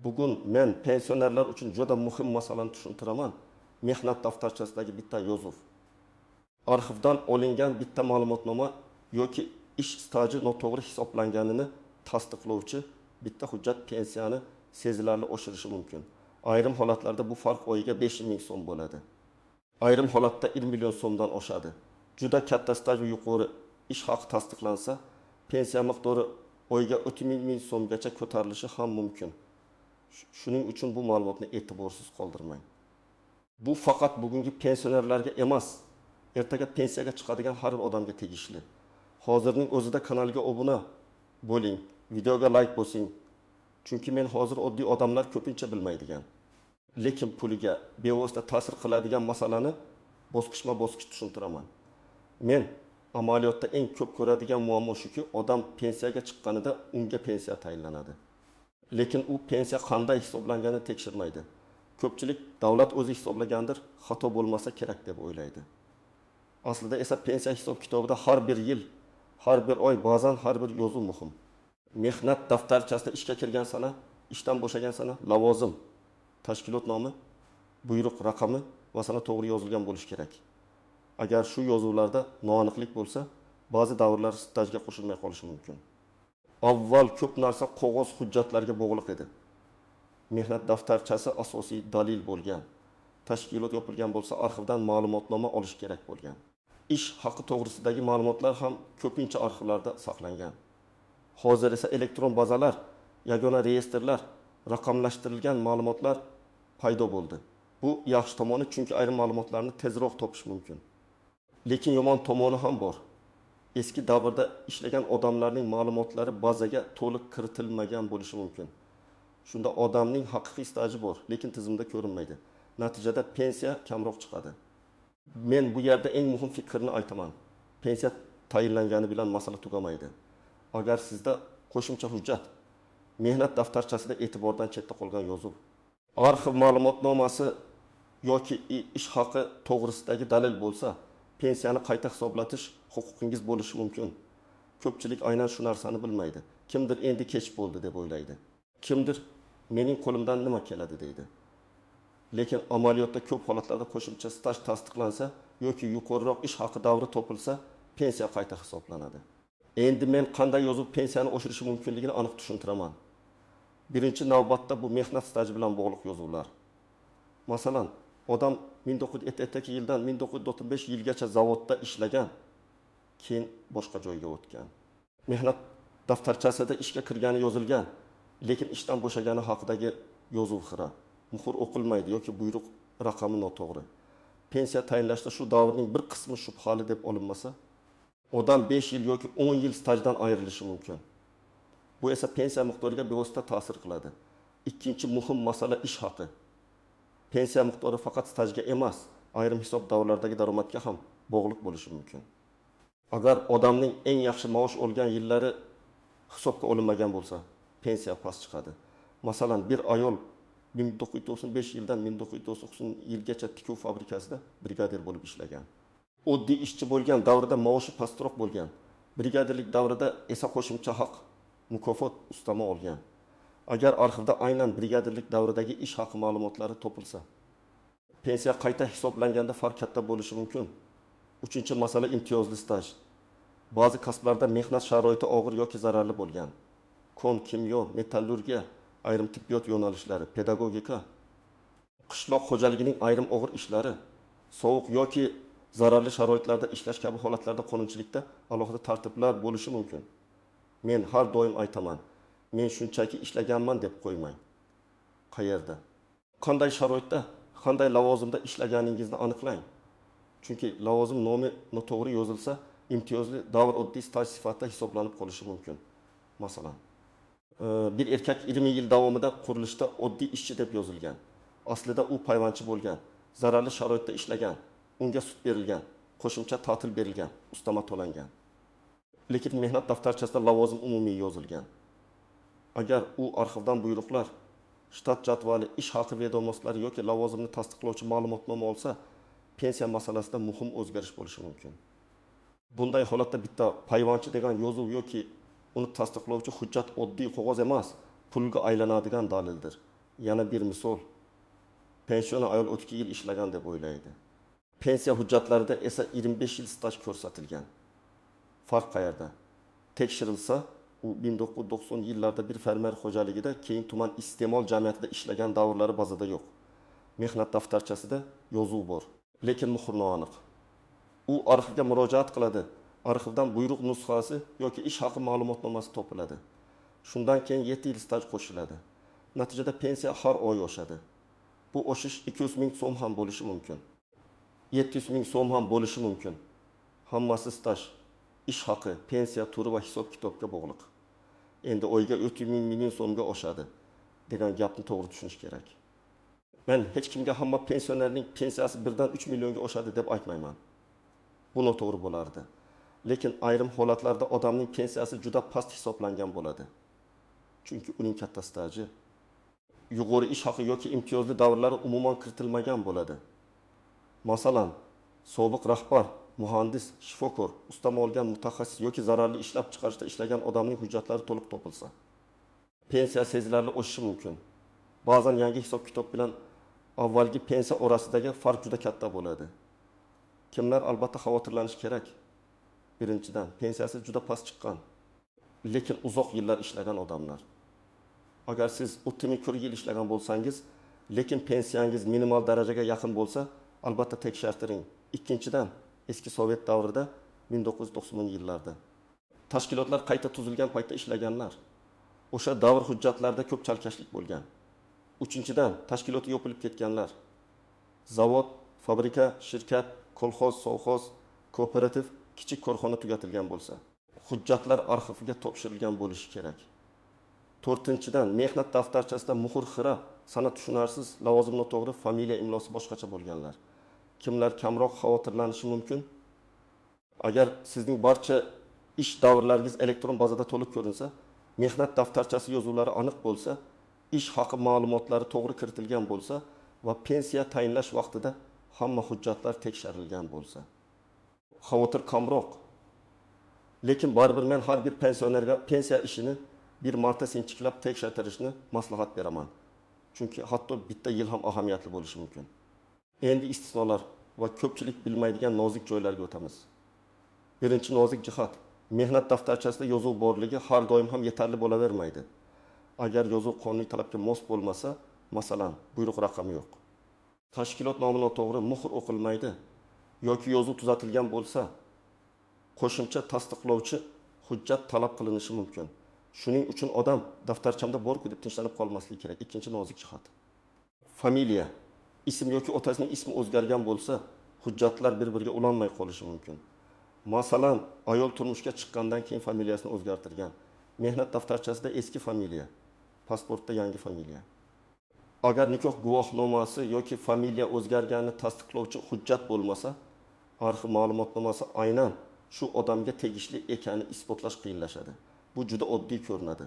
Bugun men pensionerlar uchun juda muhim masalani tushuntiraman. Mehnat daftarchasidagi bitta yozuv. Arxivdan olingan bitta ma'lumotnoma yoki ish staji noto'g'ri hisoblanganini tasdiqlovchi bitta hujjat pensiyani sezilarli oshirishi mumkin. Ayrim holatlarda bu farq oyiga 5 ming so'm bo'ladi. Ayrim holatda 1 million so'mdan oshadi. Juda katta staj va yuqori ish haqi tasdiqlansa, pensiya miqdori oyiga 30 ming so'mgacha ko'tarilishi ham mumkin. Shuning uchun bu ma'lumotni e'tiborsiz qoldirmang. Bu faqat bugungi pensionerlarga emas, ertaga pensiyaga chiqadigan har bir odamga tegishli. Hozirning o'zida kanalga obuna bo'ling, videoga like bosing. Chunki men hozir oddiy odamlar ko'pincha bilmaydigan, lekin puliga bevosita ta'sir qiladigan masalani bosqichma-bosqich tushuntiraman. Men amaliyotda eng ko'p ko'radigan muammo shuki, odam pensiyaga chiqqanida unga pensiya tayinlanadi. Lekin u pensiya qanday hisoblanganini tekshirmaydi. Ko'pchilik davlat o'zi hisoblagandir, xato bo'lmasa kerak deb o'ylaydi. Aslida esa pensiya hisob-kitobida har bir yil, har bir oy, ba'zan har bir yozuv muhim. Mehnat daftarchasida ishga kirgan sana, ishdan bo'shagan sana, lavozim, tashkilot nomi, buyruq raqami va sana to'g'ri yozilgan bo'lishi kerak. Agar shu yozuvlarda noaniqlik bo'lsa, ba'zi davrlar stajga qo'shilmay qolishi mumkin. Avval ko'p narsa qog'oz hujjatlarga bog'liq edi. Mehnat daftarchasi asosiy dalil bo'lgan. Tashkilot yopilgan bo'lsa, arxivdan ma'lumotnoma olish kerak bo'lgan. Ish haqi to'g'risidagi ma'lumotlar ham ko'pincha arxivlarda saqlangan. Hozir esa elektron bazalar, yagona reyestrlar, raqamlashtirilgan ma'lumotlar paydo bo'ldi. Bu yaxshi tomoni, chunki ayrim ma'lumotlarni tezroq topish mumkin. Lekin yomon tomoni ham bor. Eski davrda ishlagan odamlarning ma'lumotlari bazaga to'liq kiritilmagan bo'lishi mumkin. Shunda odamning haqiqiy staji bor, lekin tizimda ko'rinmaydi. Natijada pensiya kamroq chiqadi. Men bu yerda eng muhim fikrni aytaman. Pensiya tayinlangani bilan masala tugamaydi. Agar sizda qo'shimcha hujjat, mehnat daftarchasida e'tibordan chetda qolgan yozuv, arxiv ma'lumotnomasi yoki ish haqi to'g'risidagi dalil bo'lsa, pensiyani qayta hisoblatish huquqingiz bo'lishi mumkin. Ko'pchilik aynan shu narsani bilmaydi. Kimdir endi kech bo'ldi deb o'ylaydi. Kimdir mening qo'limdan nima keladi deydi. Lekin amaliyotda ko'p holatlarda qo'shimcha staj tasdiqlansa yoki yuqoriroq ish haqi davri topilsa, pensiya qayta hisoblanadi. Endi men qanday yozib pensiyani oshirishi mumkinligini aniq tushuntiraman. Birinchi navbatda bu mehnat staji bilan bog'liq yozuvlar. Masalan, odam 1952 yildan 1935 yilgacha zavodda ishlagan, keyin boshqa joyga o'tgan. Mehnat daftarchasida ishga kirgani yozilgan, lekin ishdan bo'shagani haqidagi yozuv xira. Muhr o'qilmaydi yoki buyruq raqami noto'g'ri. Pensiya tayinlashda shu davrning bir qismi shubhali deb olinmasa, odam 5 yil yoki 10 yil stajdan ayrilishi mumkin. Bu esa pensiya miqdoriga bevosita ta'sir qiladi. Ikkinchi muhim masala ish haqi. Pensiya miqdori faqat stajga emas, ayrim hisob davrlaridagi daromadga ham bog'liq bo'lishi mumkin. Agar odamning eng yaxshi maosh olgan yillari hisobga olinmagan bo'lsa, pensiya past chiqadi. Masalan, bir ayol 1995 yildan 1990 yilgacha tikuv fabrikasida brigadir bo'lib ishlagan. Oddiy ishchi bo'lgan davrida maoshi pastroq bo'lgan. Brigadirlik davrida esa qo'shimcha haq, mukofot ustama olgan. Agar arxivda aynan brigadirlik davridagi ish haqi ma'lumotlari topilsa, pensiya qayta hisoblanganda farq katta bo'lishi mumkin. Uchinchi masala imtiyozli staj. Ba'zi kasblarda mehnat sharoiti og'ir yoki zararli bo'lgan. Kon, kimyo, metallurgiya, ayrim tibbiyot yo'nalishlari, pedagogika, qishloq xo'jaligining ayrim og'ir ishlari, sovuq yoki zararli sharoitlarda ishlash kabi holatlarda qonunchilikda alohida tartiblar bo'lishi mumkin. Men har doim aytaman, men shunchaki ishlaganman deb qo'ymang. Qayerda? Qanday sharoitda, qanday lavozimda ishlaganingizni aniqlang. Chunki lavozim nomi noto'g'ri yozilsa, imtiyozli davr oddiy staj sifatida hisoblanib qolishi mumkin. Masalan, bir erkak 20 yil davomida qurilishda oddiy ishchi deb yozilgan. Aslida u payvandchi bo'lgan, zararli sharoitda ishlagan, unga sut berilgan, qo'shimcha ta'til berilgan, ustama to'langan. Lekin mehnat daftarchasida lavozim umumiy yozilgan. Agar u arxivdan buyruqlar, shtat jadvali, ish haqi vedomoslari yoki lavozimni tasdiqlovchi ma'lumotnoma olsa, pensiya masalasida muhim o'zgarish bo'lishi mumkin. Bunday holatda bitta payvandchi degan yozuv yoki uni tasdiqlovchi hujjat oddiy qog'oz emas, pulga aylanadigan dalildir. Yana bir misol. Pensiona ayol 12 yil ishlagan deb o'ylaydi. Pensiya hujjatlarida esa 25 yil staj ko'rsatilgan. Farq qayerda? Tekshirilsa, u 1990 yillarda bir fermer xo'jaligida, keyin tuman iste'mol jamiyatida ishlagan davrlari bazada yo'q. Mehnat daftarchasida yozuv bor, lekin muhr noaniq. U arxivga murojaat qiladi. Arxivdan buyruq nusxasi yoki ish haqi ma'lumotnomasi topiladi. Shundan keyin 7 yil staj qo'shiladi. Natijada pensiya har oy oshadi. Bu oshish 200 ming so'm ham bo'lishi mumkin. 700 ming so'm ham bo'lishi mumkin. Hammasi staj, ish haqi, pensiya turi va hisob-kitobga bog'liq. Endi oyga 300 ming so'mga oshadi degan gapni to'g'ri tushunish kerak. Men hech kimga hamma pensionerning pensiyasi birdan 3 millionga oshadi deb aytmayman. Bu noto'g'ri bo'lardi. Lekin ayrim holatlarda odamning pensiyasi juda past hisoblangan bo'ladi. Chunki uning katta staji, yuqori ish haqi yoki imtiyozli davrlari umuman kiritilmagan bo'ladi. Masalan, sobiq rahbar, muhandis, shifokor, ustama olgan mutaxassis yoki zararli ishlab chiqarishda ishlagan odamning hujjatlari to'liq topilsa, pensiya sezilarli oshishi mumkin. Ba'zan yangi hisob-kitob bilan avvalgi pensiya orasidagi farq juda katta bo'ladi. Kimlar albatta xavotirlanish kerak? Birinchidan, pensiyasi juda past chiqqan, lekin uzoq yillar ishlagan odamlar. Agar siz 30 yil ishlagan bo'lsangiz, lekin pensiyangiz minimal darajaga yaqin bo'lsa, albatta tekshirtiring. Ikkinchidan, eski Sovet davrida 1990-yillarda tashkilotlar qayta tuzilgan paytda ishlaganlar. O'sha davr hujjatlarida ko'p chalkashlik bo'lgan. Uchinchidan, tashkiloti yopilib ketganlar. Zavod, fabrika, shirkat, kolxoz, sovxoz, kooperativ, kichik korxona tugatilgan bo'lsa, hujjatlar arxivga topshirilgan bo'lishi kerak. To'rtinchidan, mehnat daftarchasida muhr xira, san'at tushunarsiz, lavozim noto'g'ri, familiya imlosi boshqacha bo'lganlar. Kimlar kamroq xavotirlanishi mumkin? Agar sizning barcha ish davrlaringiz elektron bazada to'liq ko'rinsa, mehnat daftarchasi yozuvlari aniq bo'lsa, ish haqi ma'lumotlari to'g'ri kiritilgan bo'lsa va pensiya tayinlash vaqtida hamma hujjatlar tekshirilgan bo'lsa, xavotir kamroq. Lekin baribir men har bir pensionerga pensiya ishini bir marta sinchiklab tekshirtirishni maslahat beraman. Chunki hatto bitta yil ham ahamiyatli bo'lishi mumkin. Endi istisnolar va ko'pchilik bilmaydigan nozik joylarga o'tamiz. Birinchi nozik jihat, mehnat daftarchasida yozuv borligi har doim ham yetarli bo'lavermaydi. Agar yozuv qonuniy talabga mos bo'lmasa, masalan, buyruq raqami yo'q, tashkilot nomi noto'g'ri, muhr o'qilmaydi yoki yozuv tuzatilgan bo'lsa, qo'shimcha tasdiqlovchi hujjat talab qilinishi mumkin. Shuning uchun odam daftarchamda bor-ku deb tinchlanib qolmasligi kerak. Ikkinchi nozik jihat. Familiya, ism yoki otasining ismi o'zgargan bo'lsa, hujjatlar bir-biriga ulanmay qolishi mumkin. Masalan, ayol turmushga chiqqandan keyin familiyasini o'zgartirgan. Mehnat daftarchasida eski familiya, pasportda yangi familiya. Agar nikoh guvohnomasi yoki familiya o'zgarganini tasdiqlovchi hujjat bo'lmasa, arxiv ma'lumotnomasi aynan shu odamga tegishli ekanini isbotlash qiyinlashadi. Bu juda oddiy ko'rinadi,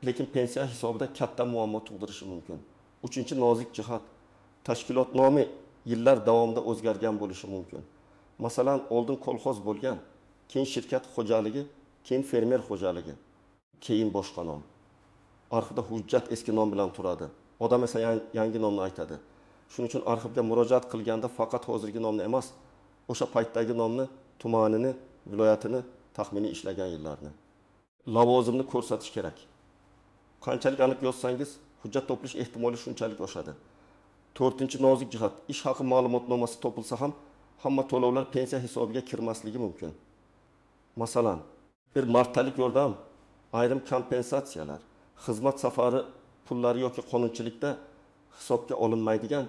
lekin pensiya hisobida katta muammo tug'dirishi mumkin. Uchinchi nozik jihat, tashkilot nomi yillar davomida o'zgargan bo'lishi mumkin. Masalan, oldin kolxoz bo'lgan, keyin shirkat xo'jaligi, keyin fermer xo'jaligi, keyin boshqa nom. Arxivda hujjat eski nom bilan turadi. Odam esa yangi nomni aytadi. Shuning uchun arxivga murojaat qilganda faqat hozirgi nomni emas, o'sha paytdagi nomni, tumanini, viloyatini, taxminiy ishlagan yillarni, lavozimni ko'rsatish kerak. Qanchalik aniq yozsangiz, hujjat topilish ehtimoli shunchalik oshadi. To'rtinchi nozik jihat, ish haqi ma'lumotnomasi topilsa ham hamma to'lovlar pensiya hisobiga kirmasligi mumkin. Masalan, bir martalik yordam, ayrim kompensatsiyalar, xizmat safari pullari yoki qonunchilikda hisobga olinmaydigan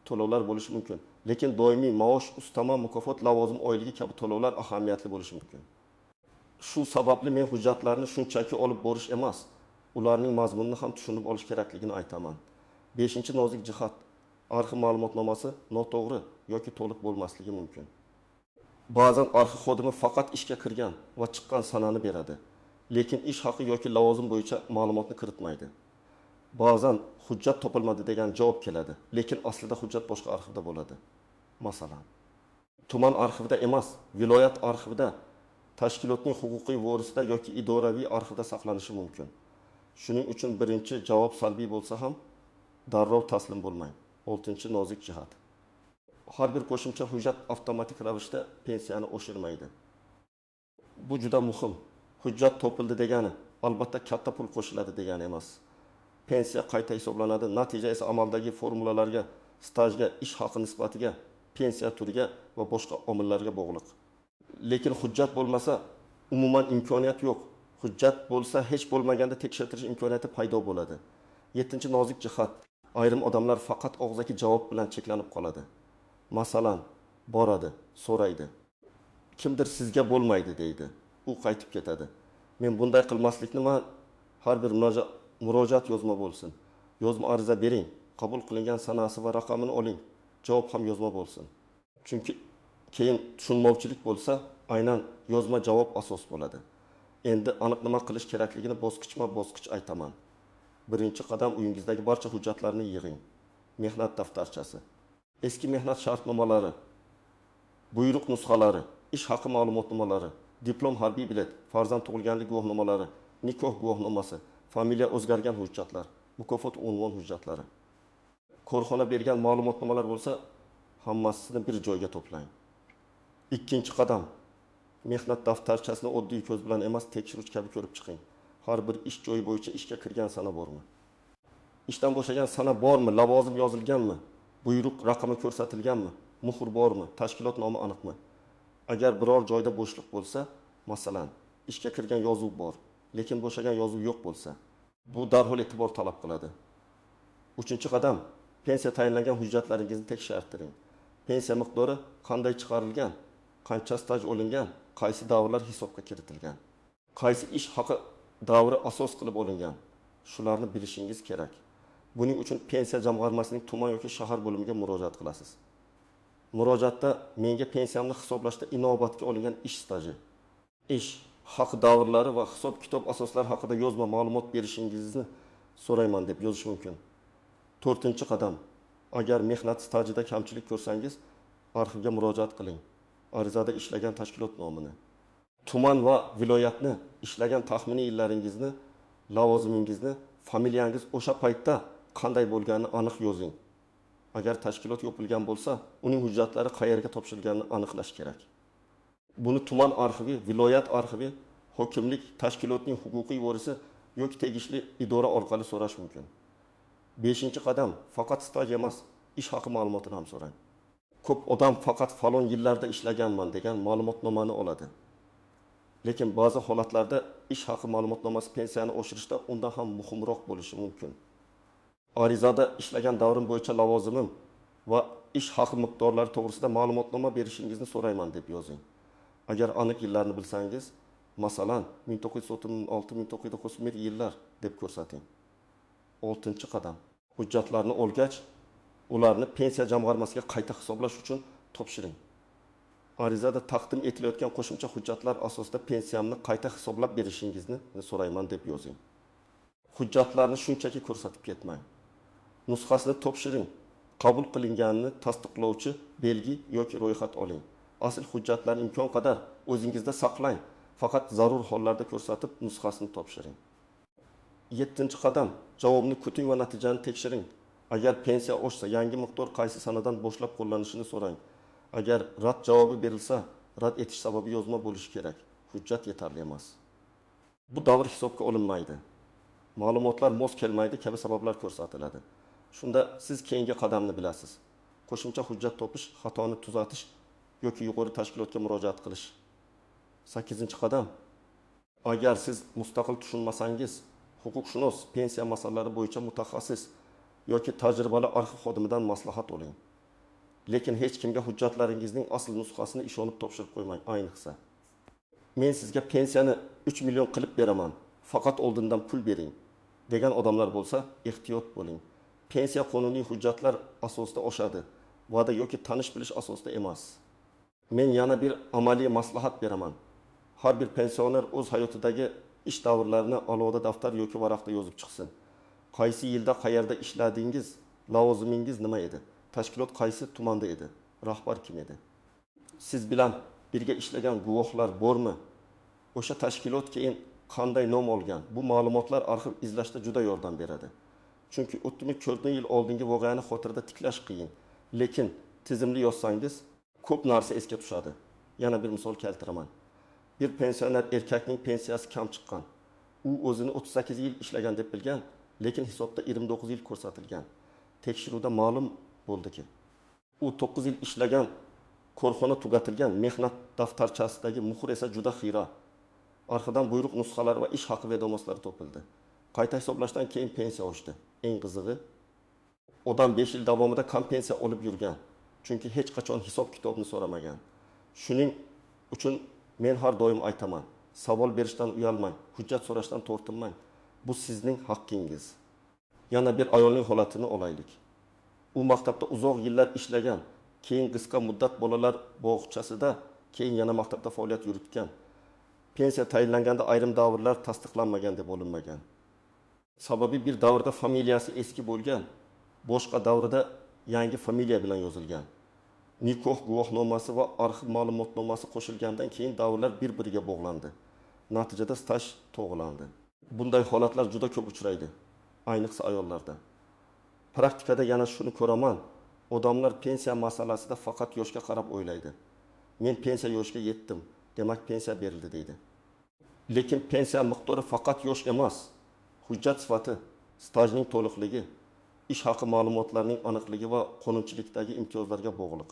to'lovlar bo'lishi mumkin. Lekin doimiy maosh, ustama, mukofot, lavozim oyligi kabi to'lovlar ahamiyatli bo'lishi mumkin. Shu sababli men hujjatlarni shunchaki olib borish emas, ularning mazmunini ham tushunib olish kerakligini aytaman. 5-nozik jihat, arxiv ma'lumotnomasi noto'g'ri yoki to'liq bo'lmasligi mumkin. Ba'zan arxiv xodimi faqat ishga kirgan va chiqqan sanani beradi, lekin ish haqi yoki lavozim bo'yicha ma'lumotni kiritmaydi. Ba'zan hujjat topilmadi degan javob keladi, lekin aslida hujjat boshqa arxivda bo'ladi. Masalan, tuman arxivida emas, viloyat arxivida, tashkilotning huquqiy vorisida yoki idoraviy arxivda saqlanishi mumkin. Shuning uchun birinchi javob salbiy bo'lsa ham, darrov taslim bo'lmang. 6-chi nozik jihat. Har bir qo'shimcha hujjat avtomatik ravishda pensiyani oshirmaydi. Bu juda muhim. Hujjat topildi degani albatta katta pul qo'shiladi degani emas. Pensiya qayta hisoblanadi, natija esa amaldagi formulalarga, stajga, ish haqi nisbatiga, pensiya turiga va boshqa omillarga bog'liq. Lekin hujjat bo'lmasa umuman imkoniyat yo'q. Hujjat bo'lsa hech bo'lmaganda tekshirtirish imkoniyati paydo bo'ladi. 7-chi nozik jihat. Ayrim odamlar faqat og'zaki javob bilan cheklanib qoladi. Masalan, boradi, so'raydi. Kimdir sizga bo'lmaydi deydi. U qaytib ketadi. Men bunday qilmaslikni har bir murojaat yozma bo'lsin. Yozma ariza bering, qabul qilingan sanasi va raqamini oling. Javob ham yozma bo'lsin. Chunki keyin tushunmovchilik bo'lsa, aynan yozma javob asos bo'ladi. Endi aniq nima qilish kerakligini bosqichma-bosqich aytaman. Birinchi qadam uyingizdagi barcha hujjatlarni yig'ing. Mehnat daftarchasi, eski mehnat shartnomalari, buyruq nusxalari, ish haqi ma'lumotnomalari, diplom, harbiy bilet, farzand tug'ilganlik guvohnomalari, nikoh guvohnomasi, familiya o'zgargan hujjatlar, mukofot unvon hujjatlari. Korxona bergan ma'lumotnomalar bo'lsa, hammasini bir joyga to'plang. Ikkinchi qadam, mehnat daftarchasini oddiy ko'z bilan emas, tekshiruvchi kabi ko'rib chiqing. Har bir ish joyi bo'yicha ishga kirgan sana bormi? Ishdan bo'shagan sana bormi? Lavozim yozilganmi? Buyruq raqami ko'rsatilganmi? Muhr bormi? Tashkilot nomi aniqmi? Agar biror joyda bo'shliq bo'lsa, masalan, ishga kirgan yozuv bor, lekin bo'shagan yozuv yo'q bo'lsa, bu darhol e'tibor talab qiladi. 3-chi qadam, pensiya tayinlangan hujjatlaringizni tekshirtiring. Pensiya miqdori qanday chiqarilgan, qancha staj olingan, qaysi davrlar hisobga kiritilgan, qaysi ish haqi davri asos qilib olingan, shularni bilishingiz kerak. Buning uchun pensiya jamg'armasining tuman yoki shahar bo'limiga murojaat qilasiz. Murojaatda menga pensiyamni hisoblashda inobatga olingan ish staji, ish haq davrlari va hisob kitob asoslari haqida yozma ma'lumot berishingizni so'rayman deb yozish mumkin. 4-chi qadam, agar mehnat stajida kamchilik ko'rsangiz, arxivga murojaat qiling. Arizada ishlagan tashkilot nomini, tuman va viloyatni, ishlagan taxminiy yillaringizni, lavozimingizni, familiyangiz o'sha paytda qanday bo'lganini aniq yozing. Agar tashkilot yopilgan bo'lsa, uning hujjatlari qayerga topshirilganini aniqlash kerak. Buni tuman arxivi, viloyat arxivi, hokimlik, tashkilotning huquqiy vorisi yoki tegishli idora orqali so'rash mumkin. 5-chi qadam, faqat staj emas, ish haqi ma'lumotini ham so'rang. Ko'p odam faqat falon yillarda ishlaganman degan ma'lumotnomani oladi. Lekin ba'zi holatlarda ish haqi ma'lumotnomasi pensiyani oshirishda undan ham muhimroq bo'lishi mumkin. Arizada ishlagan davrim bo'yicha lavozimim va ish haqi miqdorlari to'g'risida ma'lumotnoma berishingizni so'rayman deb yozing. Agar aniq yillarni bilsangiz, masalan, 1936-1991 yillar deb ko'rsating. 6-chi qadam, hujjatlarni olgach, ularni pensiya jamg'armasiga qayta hisoblash uchun topshiring. Arizada taqdim etilayotgan qo'shimcha hujjatlar asosida pensiyamni qayta hisoblab berishingizni so'rayman deb yozing. Hujjatlarni shunchaki ko'rsatib ketmang. Nusxasini topshiring. Qabul qilinganini tasdiqlovchi belgi yoki ro'yxat oling. Asl hujjatlarni imkon qadar o'zingizda saqlang. Faqat zarur hollarda ko'rsatib nusxasini topshiring. 7-chi qadam, javobni kuting va natijani tekshiring. Agar pensiya oshsa, yangi miqdor qaysi sanadan boshlab qo'llanishini so'rang. Agar rad javobi berilsa, rad etish sababi yozma bo'lishi kerak. Hujjat yetarli emas. Bu davr hisobga olinmaydi. Ma'lumotlar mos kelmaydi kabi sabablar ko'rsatiladi. Shunda siz keyingi qadamni bilasiz. Qo'shimcha hujjat topish, xatoni tuzatish yoki yuqori tashkilotga murojaat qilish. 8-chi qadam, agar siz mustaqil tushunmasangiz, huquqshunos, pensiya masalalari bo'yicha mutaxassis yoki tajribali arxiv xodimidan maslahat oling. Lekin hech kimga hujjatlaringizning asl nusxasini ishonib topshirib qo'ymang, ayniqsa. Men sizga pensiyani 3 million qilib beraman, faqat oldindan pul bering degan odamlar bo'lsa, ehtiyot bo'ling. Pensiya qonuniy hujjatlar asosida oshadi, va'da yoki tanish bilish asosida emas. Men yana bir amaliy maslahat beraman. Har bir pensioner o'z hayotidagi ish davrlarini alohida daftar yoki varaqda yozib chiqsin. Qaysi yilda qayerda ishladingiz, lavozimingiz nima edi? Tashkilot qaysi tumanda edi? Rahbar kim edi? Siz bilan birga ishlagan guvohlar bormi? O'sha tashkilot keyin qanday nom olgan? Bu ma'lumotlar arxiv izlashda juda yordam beradi. Chunki 34 yil oldingi voqeani xotirada tiklash qiyin. Lekin tizimli yozsangiz ko'p narsa esga tushadi. Yana bir misol keltiraman. Bir pensioner erkakning pensiyasi kam chiqqan. U o'zini 38 yil ishlagan deb bilgan, lekin hisobda 29 yil ko'rsatilgan. Tekshiruvda ma'lum bo'ldiki, u 9 yil ishlagan, korxona tugatilgan, mehnat daftarchasidagi muhr esa juda xira. Orqadan buyruq nusxalari va ish haqi vedomoslari topildi. Qayta hisoblashdan keyin pensiya oshdi. Eng qizig'i, odam 5 yil davomida kam pensiya olib yurgan. Chunki hech qachon hisob kitobni so'ramagan. Shuning uchun men har doim aytaman, savol berishdan uyalmang, hujjat so'rashdan tortinmang. Bu sizning haqqingiz. Yana bir ayolning holatini olaylik. U maktabda uzoq yillar ishlagan, keyin qisqa muddat bolalar bog'chasida, keyin yana maktabda faoliyat yuritgan. Pensiya tayinlanganda ayrim davrlar tasdiqlanmagan deb olinmagan. Sababi bir davrda familiyasi eski bo'lgan, boshqa davrda yangi familiya bilan yozilgan. Nikoh guvohnomasi va arxiv ma'lumotnomasi qo'shilgandan keyin davrlar bir-biriga bog'landi. Natijada staj to'g'rilandi. Bunday holatlar juda ko'p uchraydi, ayniqsa ayollarda. Praktikada yana shuni ko'raman. Odamlar pensiya masalasida faqat yoshga qarab o'ylaydi. Men pensiya yoshiga yetdim, demak pensiya berildi deydi. Lekin pensiya miqdori faqat yosh emas. Hujjat sifati, stajning to'liqligi, ish haqi ma'lumotlarining aniqligi va qonunchilikdagi imtiyozlarga bog'liq.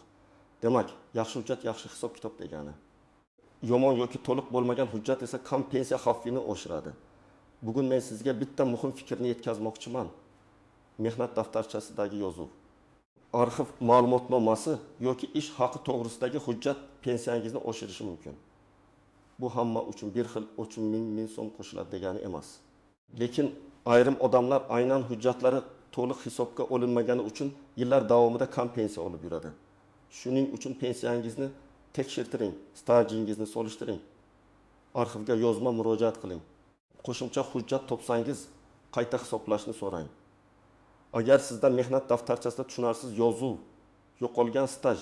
Demak, yaxshi hujjat yaxshi hisob kitob degani. Yomon yoki to'liq bo'lmagan hujjat esa kam pensiya xavfini oshiradi. Bugun men sizga bitta muhim fikrni yetkazmoqchiman. Mehnat daftarchasidagi yozuv, arxiv ma'lumotnomasi yoki ish haqi to'g'risidagi hujjat pensiyangizni oshirishi mumkin. Bu hamma uchun bir xil 30.000 so'm qo'shiladi degani emas. Lekin ayrim odamlar aynan hujjatlari to'liq hisobga olinmagani uchun yillar davomida kam pensiya olib yuradi. Shuning uchun pensiyangizni tekshirtiring, stajingizni solishtiring. Arxivga yozma murojaat qiling. Qo'shimcha hujjat topsangiz, qayta hisoblashni so'rang. Agar sizda mehnat daftarchasida tushunarsiz yozuv, yo'qolgan staj,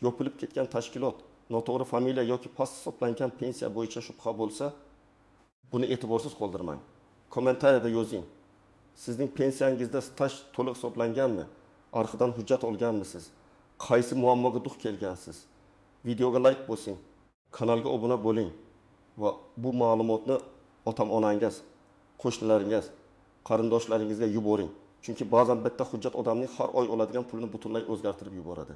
yopilib ketgan tashkilot, noto'g'ri familiya yoki past hisoblangan pensiya bo'yicha shubha bo'lsa, buni e'tiborsiz qoldirmang. Kommentariyada yozing. Sizning pensiyangizda staj to'liq hisoblanganmi? Arxivdan hujjat olganmisiz? Qaysi muammoga duch kelgansiz? Videoga like bosing, kanalga obuna bo'ling va bu ma'lumotni ota-onangiz, qo'shnilaringiz, qarindoshlaringizga yuboring. Chunki ba'zan bitta hujjat odamning har oy oladigan pulini butunlay o'zgartirib yuboradi.